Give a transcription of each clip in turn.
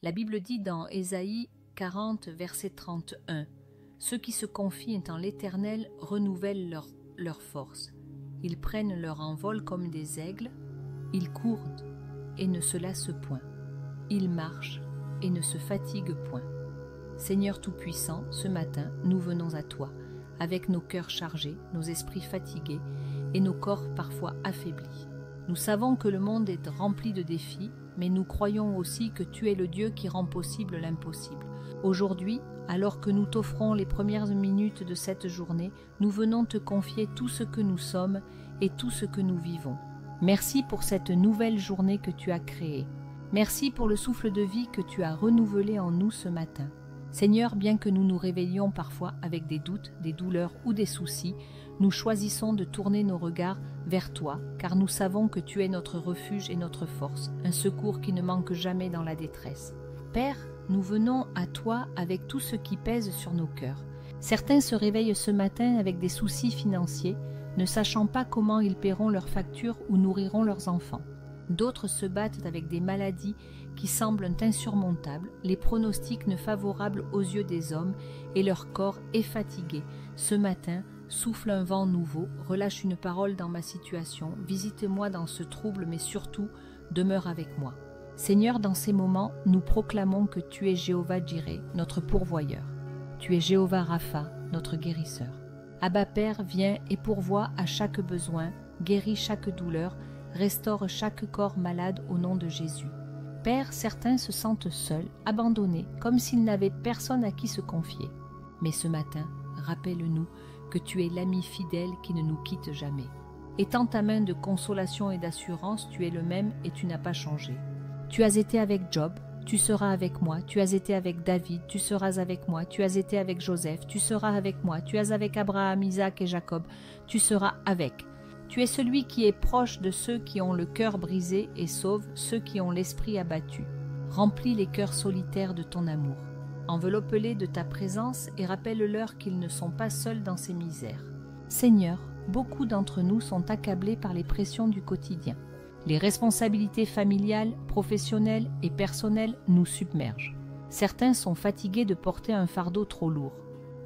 La Bible dit dans Ésaïe 40, verset 31, « Ceux qui se confient en l'Éternel renouvellent leur force. Ils prennent leur envol comme des aigles, ils courent et ne se lassent point. Ils marchent et ne se fatiguent point. » Seigneur Tout-Puissant, ce matin, nous venons à toi, avec nos cœurs chargés, nos esprits fatigués et nos corps parfois affaiblis. Nous savons que le monde est rempli de défis, mais nous croyons aussi que tu es le Dieu qui rend possible l'impossible. Aujourd'hui, alors que nous t'offrons les premières minutes de cette journée, nous venons te confier tout ce que nous sommes et tout ce que nous vivons. Merci pour cette nouvelle journée que tu as créée. Merci pour le souffle de vie que tu as renouvelé en nous ce matin. Seigneur, bien que nous nous réveillions parfois avec des doutes, des douleurs ou des soucis, nous choisissons de tourner nos regards vers toi, car nous savons que tu es notre refuge et notre force, un secours qui ne manque jamais dans la détresse. Père, nous venons à toi avec tout ce qui pèse sur nos cœurs. Certains se réveillent ce matin avec des soucis financiers, ne sachant pas comment ils paieront leurs factures ou nourriront leurs enfants. D'autres se battent avec des maladies qui semblent insurmontables, les pronostics ne favorables aux yeux des hommes et leur corps est fatigué. Ce matin, souffle un vent nouveau, relâche une parole dans ma situation, visite-moi dans ce trouble, mais surtout, demeure avec moi. Seigneur, dans ces moments, nous proclamons que tu es Jéhovah Jireh, notre pourvoyeur. Tu es Jéhovah Rapha, notre guérisseur. Abba Père, viens et pourvois à chaque besoin, guéris chaque douleur, restaure chaque corps malade au nom de Jésus. Père, certains se sentent seuls, abandonnés, comme s'ils n'avaient personne à qui se confier. Mais ce matin, rappelle-nous que tu es l'ami fidèle qui ne nous quitte jamais. Étends ta main de consolation et d'assurance, tu es le même et tu n'as pas changé. Tu as été avec Job, tu seras avec moi. Tu as été avec David, tu seras avec moi. Tu as été avec Joseph, tu seras avec moi. Tu es avec Abraham, Isaac et Jacob, tu seras avec. Tu es celui qui est proche de ceux qui ont le cœur brisé et sauve ceux qui ont l'esprit abattu. Remplis les cœurs solitaires de ton amour. Enveloppe-les de ta présence et rappelle-leur qu'ils ne sont pas seuls dans ces misères. Seigneur, beaucoup d'entre nous sont accablés par les pressions du quotidien. Les responsabilités familiales, professionnelles et personnelles nous submergent. Certains sont fatigués de porter un fardeau trop lourd.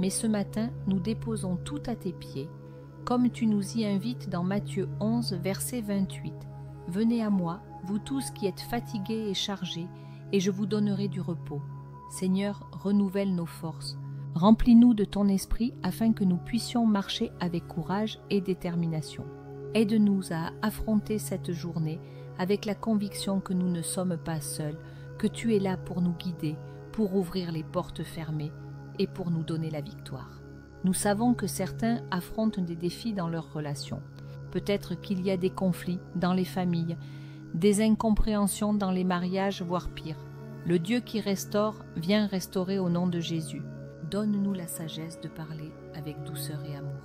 Mais ce matin, nous déposons tout à tes pieds, comme tu nous y invites dans Matthieu 11, verset 28. « Venez à moi, vous tous qui êtes fatigués et chargés, et je vous donnerai du repos. » Seigneur, renouvelle nos forces. Remplis-nous de ton esprit afin que nous puissions marcher avec courage et détermination. Aide-nous à affronter cette journée avec la conviction que nous ne sommes pas seuls, que tu es là pour nous guider, pour ouvrir les portes fermées et pour nous donner la victoire. Nous savons que certains affrontent des défis dans leurs relations. Peut-être qu'il y a des conflits dans les familles, des incompréhensions dans les mariages, voire pire. Le Dieu qui restaure vient restaurer au nom de Jésus. Donne-nous la sagesse de parler avec douceur et amour.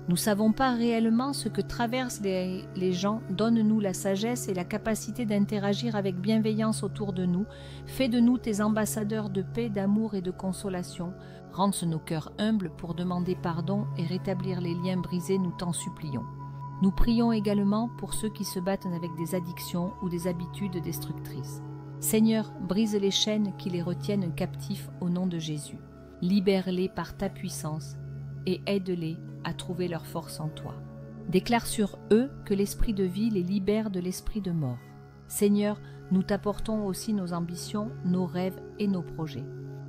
Nous ne savons pas réellement ce que traversent les gens. Donne-nous la sagesse et la capacité d'interagir avec bienveillance autour de nous. Fais de nous tes ambassadeurs de paix, d'amour et de consolation. Rends nos cœurs humbles pour demander pardon et rétablir les liens brisés, nous t'en supplions. Nous prions également pour ceux qui se battent avec des addictions ou des habitudes destructrices. Seigneur, brise les chaînes qui les retiennent captifs au nom de Jésus. Libère-les par ta puissance et aide-les à trouver leur force en toi. Déclare sur eux que l'esprit de vie les libère de l'esprit de mort. Seigneur, nous t'apportons aussi nos ambitions, nos rêves et nos projets.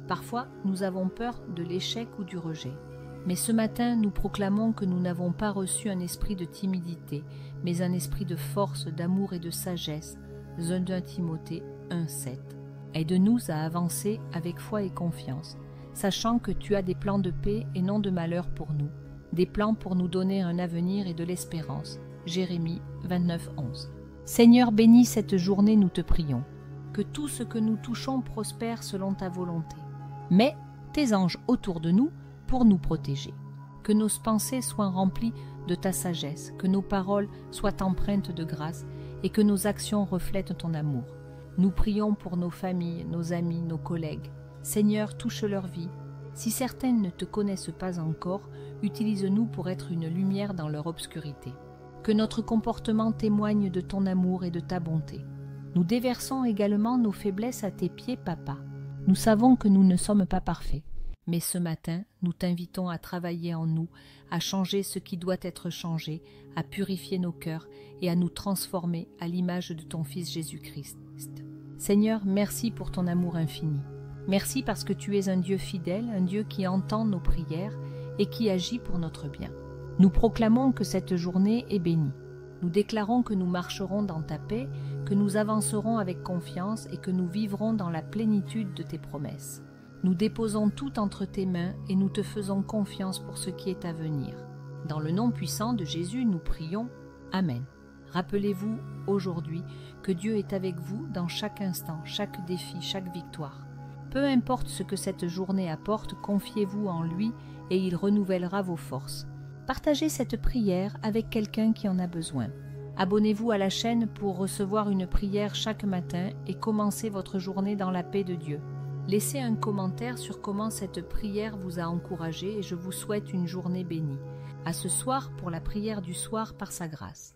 Parfois, nous avons peur de l'échec ou du rejet. Mais ce matin, nous proclamons que nous n'avons pas reçu un esprit de timidité, mais un esprit de force, d'amour et de sagesse. 2 Timothée 1,7. Aide-nous à avancer avec foi et confiance, sachant que tu as des plans de paix et non de malheur pour nous, des plans pour nous donner un avenir et de l'espérance. Jérémie 29,11. Seigneur, bénis cette journée, nous te prions. Que tout ce que nous touchons prospère selon ta volonté. Mets tes anges autour de nous pour nous protéger. Que nos pensées soient remplies de ta sagesse, que nos paroles soient empreintes de grâce et que nos actions reflètent ton amour. Nous prions pour nos familles, nos amis, nos collègues. Seigneur, touche leur vie. Si certaines ne te connaissent pas encore, utilise-nous pour être une lumière dans leur obscurité. Que notre comportement témoigne de ton amour et de ta bonté. Nous déversons également nos faiblesses à tes pieds, Papa. Nous savons que nous ne sommes pas parfaits. Mais ce matin, nous t'invitons à travailler en nous, à changer ce qui doit être changé, à purifier nos cœurs et à nous transformer à l'image de ton Fils Jésus-Christ. Seigneur, merci pour ton amour infini. Merci parce que tu es un Dieu fidèle, un Dieu qui entend nos prières et qui agit pour notre bien. Nous proclamons que cette journée est bénie. Nous déclarons que nous marcherons dans ta paix, que nous avancerons avec confiance et que nous vivrons dans la plénitude de tes promesses. Nous déposons tout entre tes mains et nous te faisons confiance pour ce qui est à venir. Dans le nom puissant de Jésus, nous prions. Amen. Rappelez-vous aujourd'hui que Dieu est avec vous dans chaque instant, chaque défi, chaque victoire. Peu importe ce que cette journée apporte, confiez-vous en lui et il renouvellera vos forces. Partagez cette prière avec quelqu'un qui en a besoin. Abonnez-vous à la chaîne pour recevoir une prière chaque matin et commencez votre journée dans la paix de Dieu. Laissez un commentaire sur comment cette prière vous a encouragé et je vous souhaite une journée bénie. À ce soir pour la prière du soir par sa grâce.